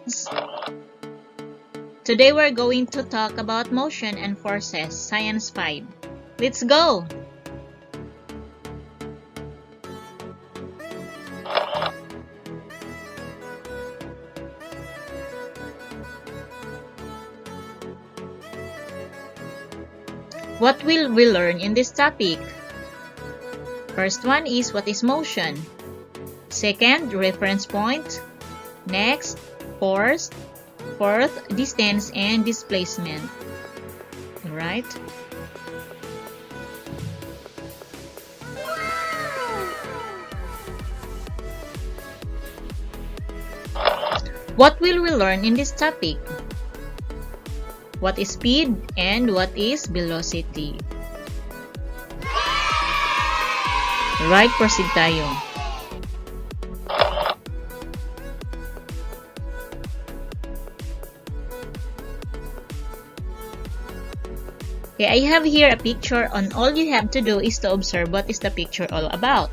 students! Today we're going to talk about motion and forces, Science 5. Let's go! What will we learn in this topic? First one is what is motion. Second, reference point. Next, force. Fourth, distance and displacement. Alright? What will we learn in this topic? What is speed and what is velocity? Right, proceed tayo. Okay, I have here a picture, and all you have to do is to observe what is the picture all about.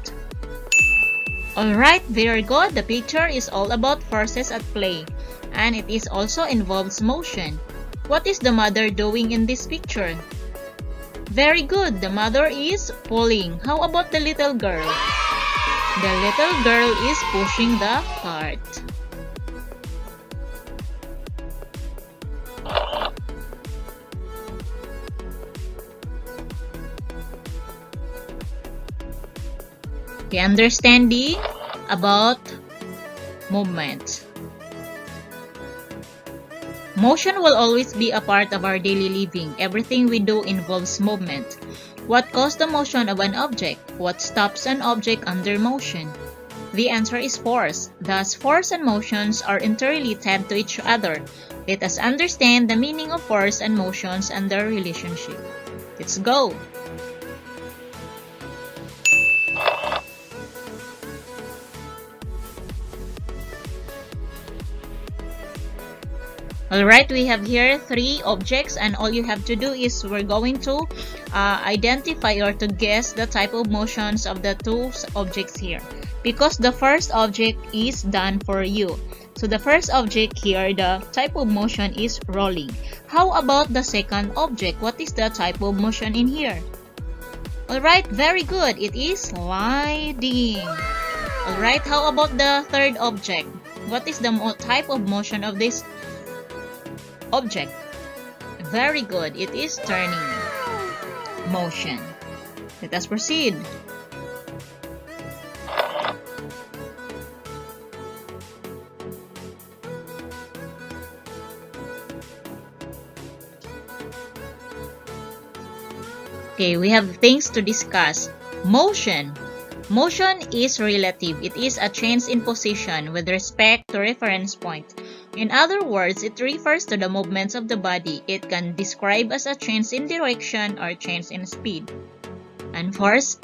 Alright, very good. The picture is all about forces at play, and it is also involves motion. What is the mother doing in this picture? Very good. The mother is pulling. How about the little girl? The little girl is pushing the cart. Okay, understanding about movement. Motion will always be a part of our daily living. Everything we do involves movement. What causes the motion of an object? What stops an object under motion? The answer is force. Thus, force and motions are interrelated to each other. Let us understand the meaning of force and motions and their relationship. Let's go! Alright, we have here three objects, and all you have to do is we're going to identify or to guess the type of motions of the two objects here. Because the first object is done for you. So the first object here, the type of motion is rolling. How about the second object? What is the type of motion in here? Alright, very good. It is sliding. Alright, how about the third object? What is the type of motion of this object? Very good. It is turning motion. Let us proceed. Okay, we have things to discuss. Motion. Motion is relative. It is a change in position with respect to reference point. In other words, it refers to the movements of the body. It can describe as a change in direction or change in speed. And force?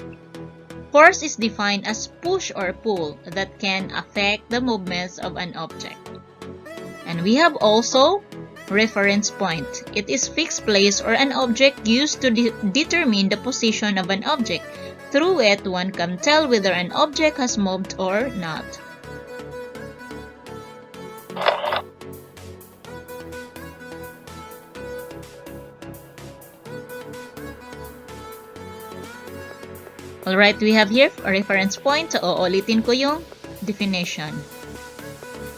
Force is defined as push or pull that can affect the movements of an object. And we have also reference point. It is fixed place or an object used to determine the position of an object. Through it, one can tell whether an object has moved or not. Alright, we have here a reference point. So, uulitin ko yung definition.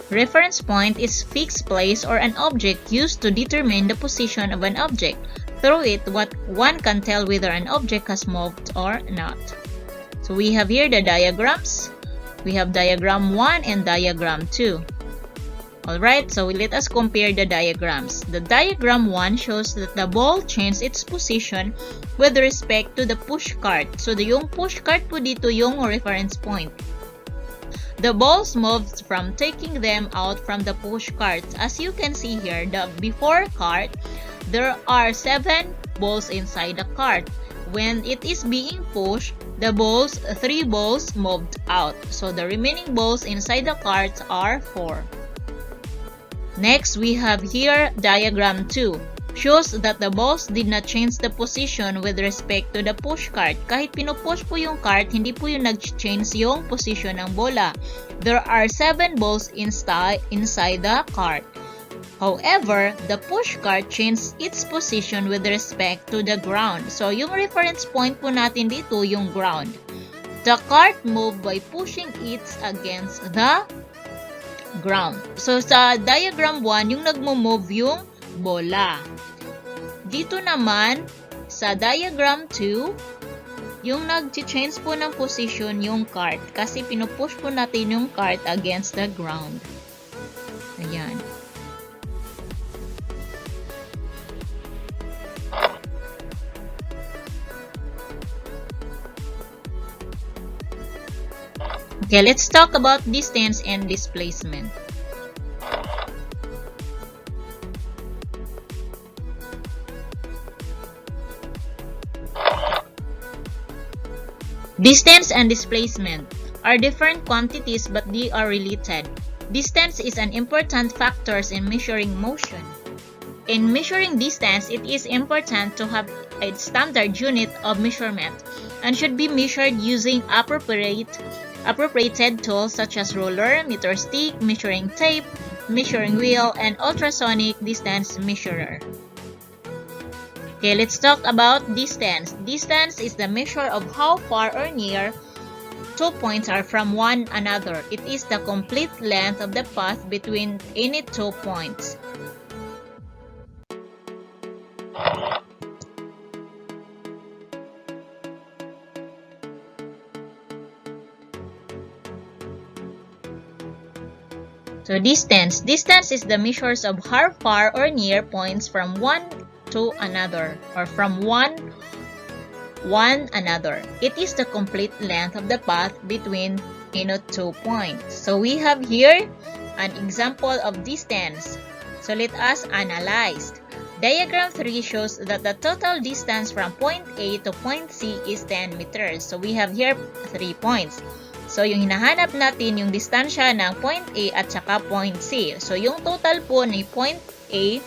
Reference point is fixed place or an object used to determine the position of an object. Through it, what one can tell whether an object has moved or not. So we have here the diagrams. We have diagram 1 and diagram 2. Alright, so let us compare the diagrams. The diagram 1 shows that the ball changed its position with respect to the push cart. So yung push cart po dito yung reference point. The balls moved from taking them out from the push cart. As you can see here, the before cart, there are 7 balls inside the cart. When it is being pushed, the balls, 3 balls moved out. So the remaining balls inside the cart are 4. Next, we have here diagram 2. shows that the balls did not change the position with respect to the push cart. Kahit pinupush po yung cart, hindi po yung nag-change yung position ng bola. There are 7 balls inside the cart. However, the push cart changed its position with respect to the ground. So, yung reference point po natin dito, yung ground. The cart moved by pushing it against the ground. So, sa diagram 1, yung nagmo-move yung bola. Dito naman, sa diagram 2, yung nag-change po ng position yung cart kasi pinupush po natin yung cart against the ground. Ayan. Okay, let's talk about distance and displacement. Distance and displacement are different quantities but they are related. Distance is an important factor in measuring motion. In measuring distance, it is important to have a standard unit of measurement and should be measured using appropriated tools such as ruler, meter stick, measuring tape, measuring wheel, and ultrasonic distance measurer. Okay, let's talk about distance. Distance is the measure of how far or near 2 points are from one another. It is the complete length of the path between any 2 points. So distance. Distance is the measures of how far or near points from one to another or from one another. It is the complete length of the path between 2 points. So we have here an example of distance. So let us analyze. Diagram 3 shows that the total distance from point A to point C is 10 meters. So we have here 3 points. So, yung hinahanap natin yung distansya ng point A at saka point C. So, yung total po ni point A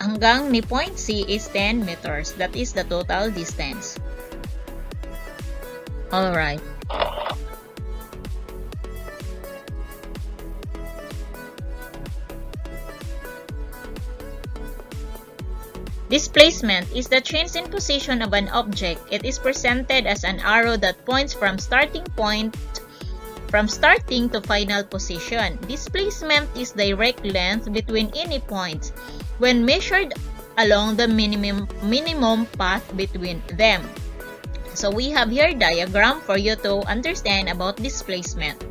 hanggang ni point C is 10 meters. That is the total distance. Alright. Displacement is the change in position of an object. It is presented as an arrow that points from starting to final position. Displacement is direct length between any points when measured along the minimum path between them. So we have here diagram for you to understand about displacement.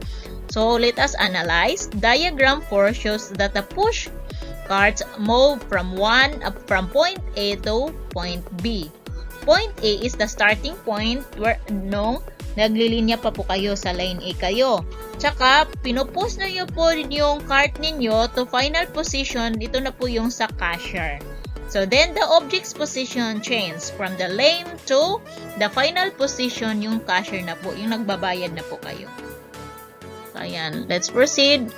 So let us analyze. Diagram 4 shows that the push carts move from point A to point B. Point A is the starting point where nung naglilinya pa po kayo sa line A kayo. Tsaka pinupush na nyo po yung cart ninyo to final position. Dito na po yung sa cashier. So then the object's position change from the lane to the final position, yung cashier na po, yung nagbabayad na po kayo. So ayan, let's proceed.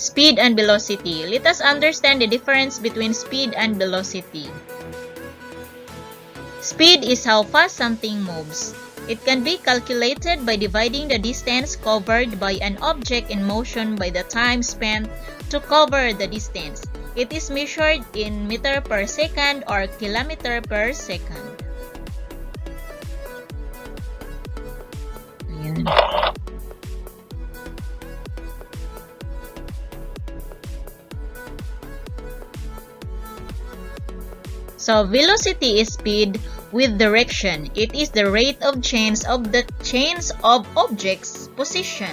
Speed and velocity. Let us understand the difference between speed and velocity. Speed is how fast something moves. It can be calculated by dividing the distance covered by an object in motion by the time spent to cover the distance. It is measured in meter per second or kilometer per second. Ayan. So, velocity is speed with direction. It is the rate of change of object's position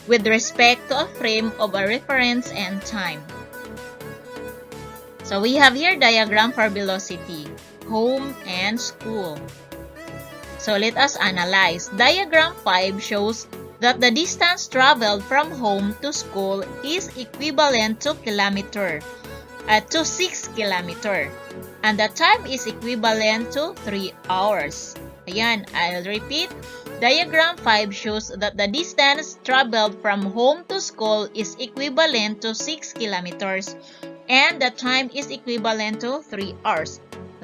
with respect to a frame of a reference and time. So, we have here diagram for velocity, home and school. So, let us analyze. Diagram 5 shows that the distance traveled from home to school is equivalent to 6 kilometer. And the time is equivalent to 3 hours. Ayan, I'll repeat. Diagram 5 shows that the distance traveled from home to school is equivalent to 6 kilometers and the time is equivalent to 3 hours.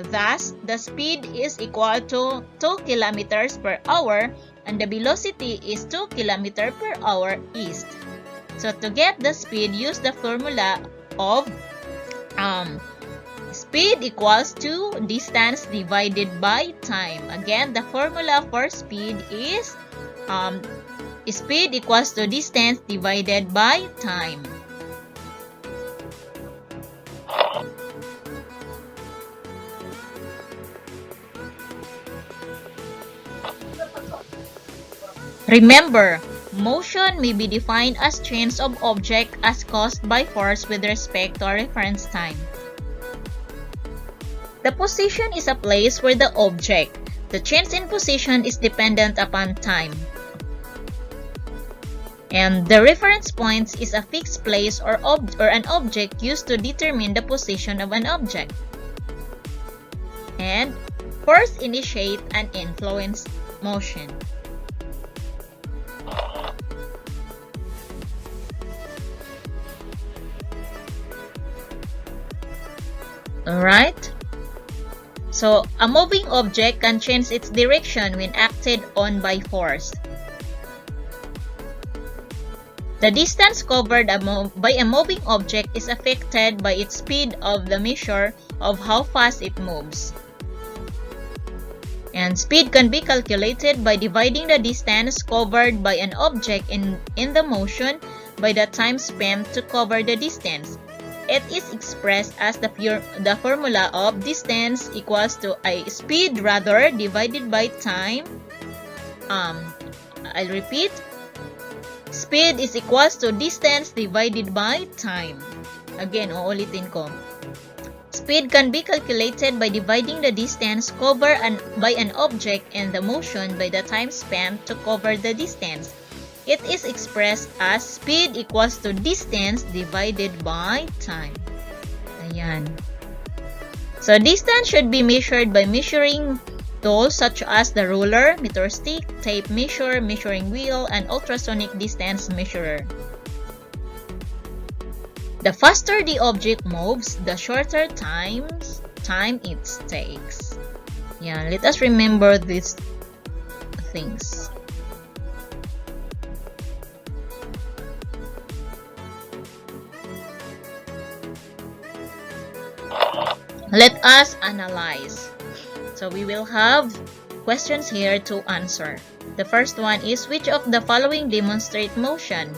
Thus, the speed is equal to 2 kilometers per hour and the velocity is 2 kilometers per hour east. So to get the speed, use the formula of speed equals to distance divided by time. Again, the formula for speed is speed equals to distance divided by time. Remember, motion may be defined as change of object as caused by force with respect to a reference time. The position is a place where the object, the change in position, is dependent upon time. And the reference point is a fixed place or an object used to determine the position of an object. And force initiate and influence motion. Alright? So, a moving object can change its direction when acted on by force. The distance covered by a moving object is affected by its speed of the measure of how fast it moves. And speed can be calculated by dividing the distance covered by an object in the motion by the time spent to cover the distance. It is expressed as the formula of distance equals to a speed divided by time. I'll repeat. Speed is equals to distance divided by time. Again, uulitin ko. Speed can be calculated by dividing the distance covered by an object and the motion by the time spent to cover the distance. It is expressed as speed equals to distance divided by time. Ayan. So, distance should be measured by measuring tools such as the ruler, meter stick, tape measure, measuring wheel, and ultrasonic distance measurer. The faster the object moves, the shorter time it takes. Yeah, let us remember these things. Let us analyze. So we will have questions here to answer. The first one is, which of the following demonstrate motion?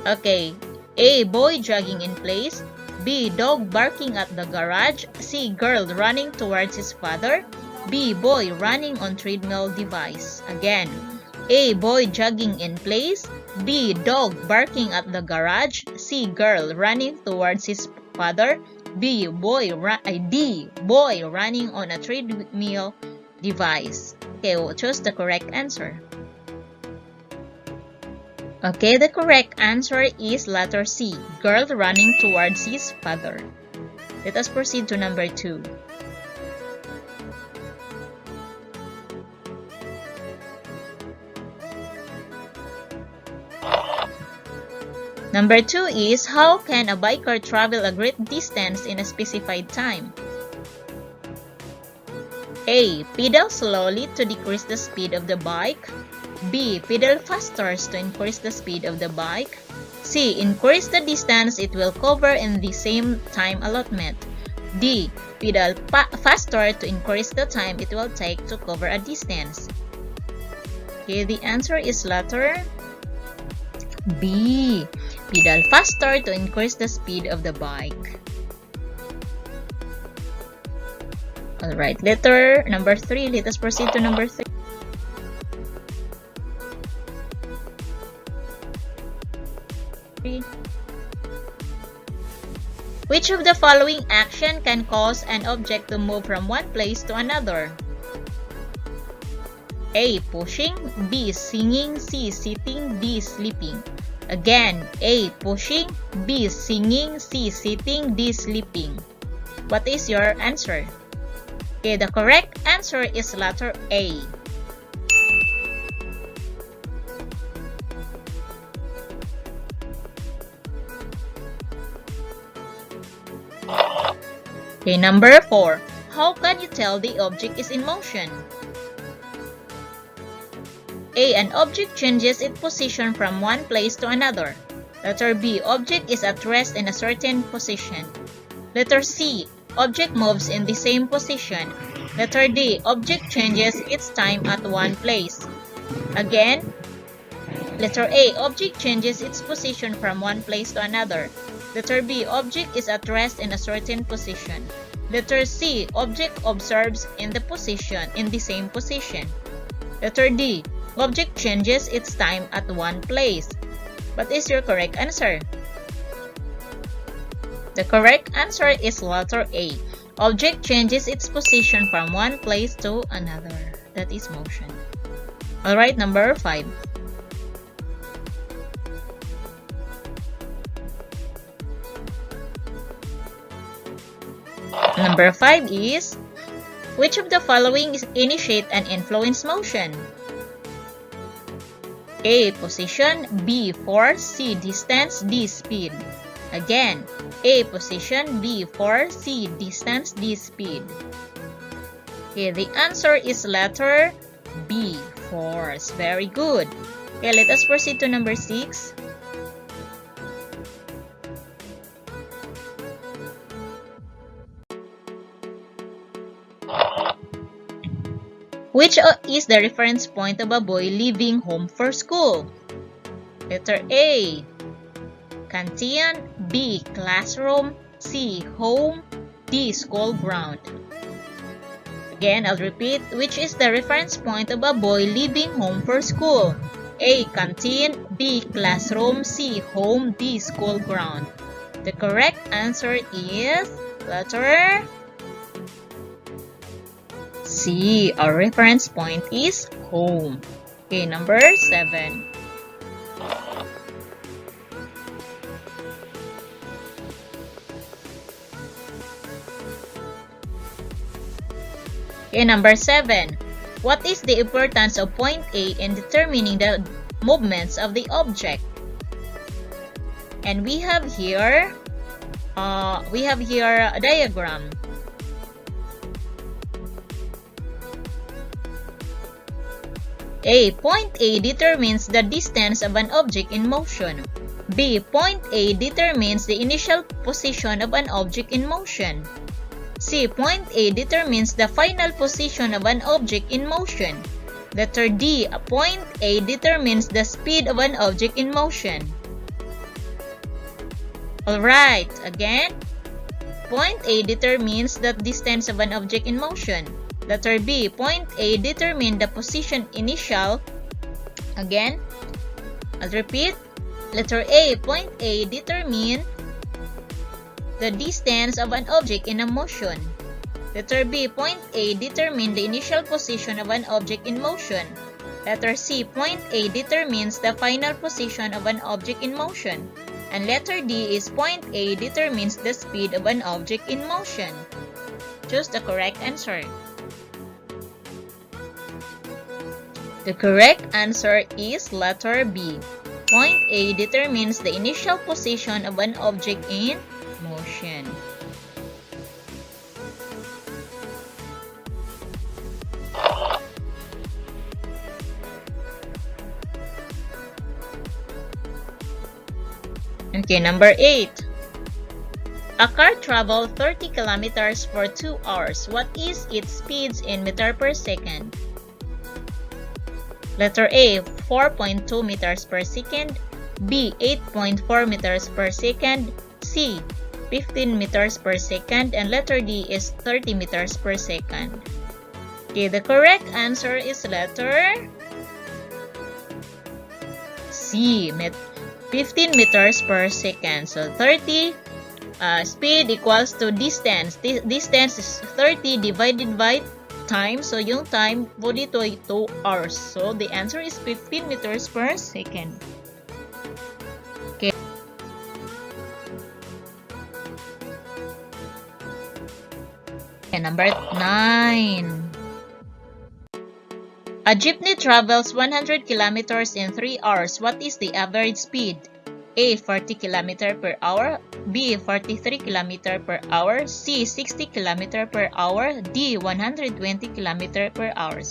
Okay, A. Boy jogging in place. B. Dog barking at the garage. C. Girl running towards his father. B. Boy running on treadmill device. Again, A. Boy jogging in place. B. Dog barking at the garage. C. Girl running towards his father. D. Boy running on a treadmill device. Okay, we'll choose the correct answer. Okay, the correct answer is letter C, girl running towards his father. Let us proceed to number 2. Number 2 is, how can a biker travel a great distance in a specified time? A. Pedal slowly to decrease the speed of the bike. B. Pedal faster to increase the speed of the bike. C. Increase the distance it will cover in the same time allotment. D. Pedal faster to increase the time it will take to cover a distance. Okay, the answer is letter B. Pedal faster to increase the speed of the bike. Alright, letter number 3. Let us proceed to number 3. Which of the following action can cause an object to move from one place to another? A. Pushing. B. Singing. C. Sitting. D. Sleeping. Again, A. Pushing. B. Singing. C. Sitting. D. Sleeping. What is your answer? Okay, the correct answer is letter A. Okay, number 4. How can you tell the object is in motion? A. An object changes its position from one place to another. Letter B. Object is at rest in a certain position. Letter C. Object moves in the same position. Letter D. Object changes its time at one place. Again, letter A. Object changes its position from one place to another. Letter B. Object is at rest in a certain position. Letter C. Object observes in the same position. Letter D. Object changes its time at one place. What is your correct answer? The correct answer is letter A. Object changes its position from one place to another. That is motion. Alright, number 5. Number 5 is, which of the following initiate and influence motion? A. Position, B. Force, C. Distance, D. Speed. Again, A. Position, B. Force, C. Distance, D. Speed. Okay, the answer is letter B. Force. Very good. Okay, let us proceed to number 6. Which is the reference point of a boy leaving home for school? Letter A. Canteen, B. Classroom, C. Home, D. School ground. Again, I'll repeat. Which is the reference point of a boy leaving home for school? A. Canteen, B. Classroom, C. Home, D. School ground. The correct answer is letter C. Our reference point is home. Okay, number 7. Okay, number 7. What is the importance of point A in determining the movements of the object? And we have here a diagram. A. Point A determines the distance of an object in motion. B. Point A determines the initial position of an object in motion. C. Point A determines the final position of an object in motion. Letter D. Point A determines the speed of an object in motion. Alright, again. Point A determines the distance of an object in motion. Letter B. Point A determines the position initial. Again, I'll repeat. Letter A. Point A determines the distance of an object in a motion. Letter B. Point A determines the initial position of an object in motion. Letter C. Point A determines the final position of an object in motion. And letter D is point A determines the speed of an object in motion. Choose the correct answer. The correct answer is letter B. Point A determines the initial position of an object in motion. Okay, number 8. A car travels 30 kilometers for 2 hours. What is its speeds in meter per second? Letter A, 4.2 meters per second. B, 8.4 meters per second. C, 15 meters per second. And letter D is 30 meters per second. Okay, the correct answer is letter C, 15 meters per second. So 30 speed equals to distance. Distance is 30 divided by time. So yung time po dito ay 2 hours. So the answer is 15 meters per second. Okay. And number 9. A jeepney travels 100 kilometers in 3 hours. What is the average speed? A. 40 km per hour. B. 43 km per hour. C. 60 km per hour. D. 120 km per hour.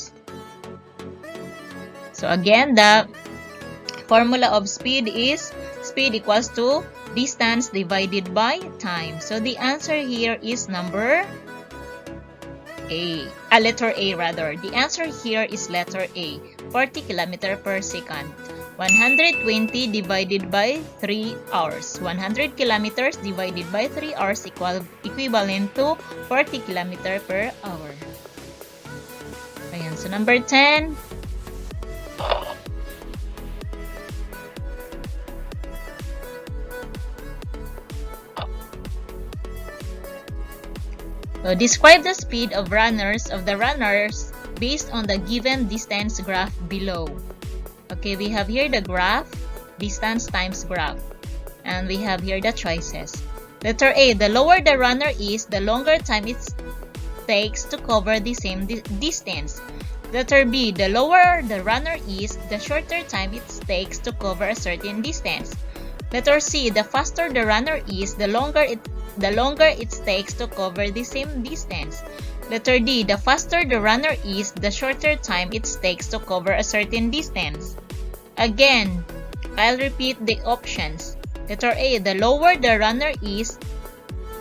So again, the formula of speed is speed equals to distance divided by time. So the answer here is number A. Letter A rather. The answer here is letter A. 40 km per second. 120 divided by 3 hours. 100 kilometers divided by 3 hours equivalent to 40 km per hour. Ayan. So number 10. Describe the speed of the runners based on the given distance graph below. Okay, we have here the graph, distance times graph. And we have here the choices. Letter A, the lower the runner is, the longer time it takes to cover the same distance. Letter B, the lower the runner is, the shorter time it takes to cover a certain distance. Letter C, the faster the runner is, the longer it takes to cover the same distance. Letter D, the faster the runner is, the shorter time it takes to cover a certain distance. Again, I'll repeat the options. Letter A, the lower the runner is,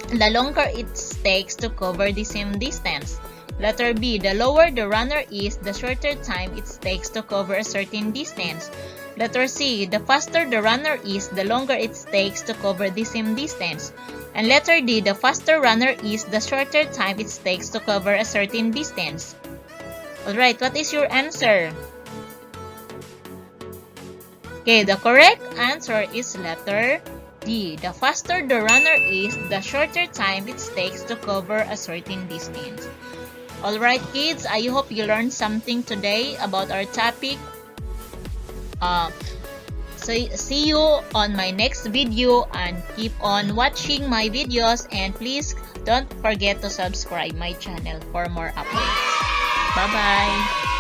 the longer it takes to cover the same distance. Letter B, the lower the runner is, the shorter time it takes to cover a certain distance. Letter C, the faster the runner is, the longer it takes to cover the same distance. And letter D, the faster runner is, the shorter time it takes to cover a certain distance. Alright, what is your answer? Okay, the correct answer is letter D. The faster the runner is, the shorter time it takes to cover a certain distance. Alright kids, I hope you learned something today about our topic. So see you on my next video and keep on watching my videos, and please don't forget to subscribe my channel for more updates. Bye bye.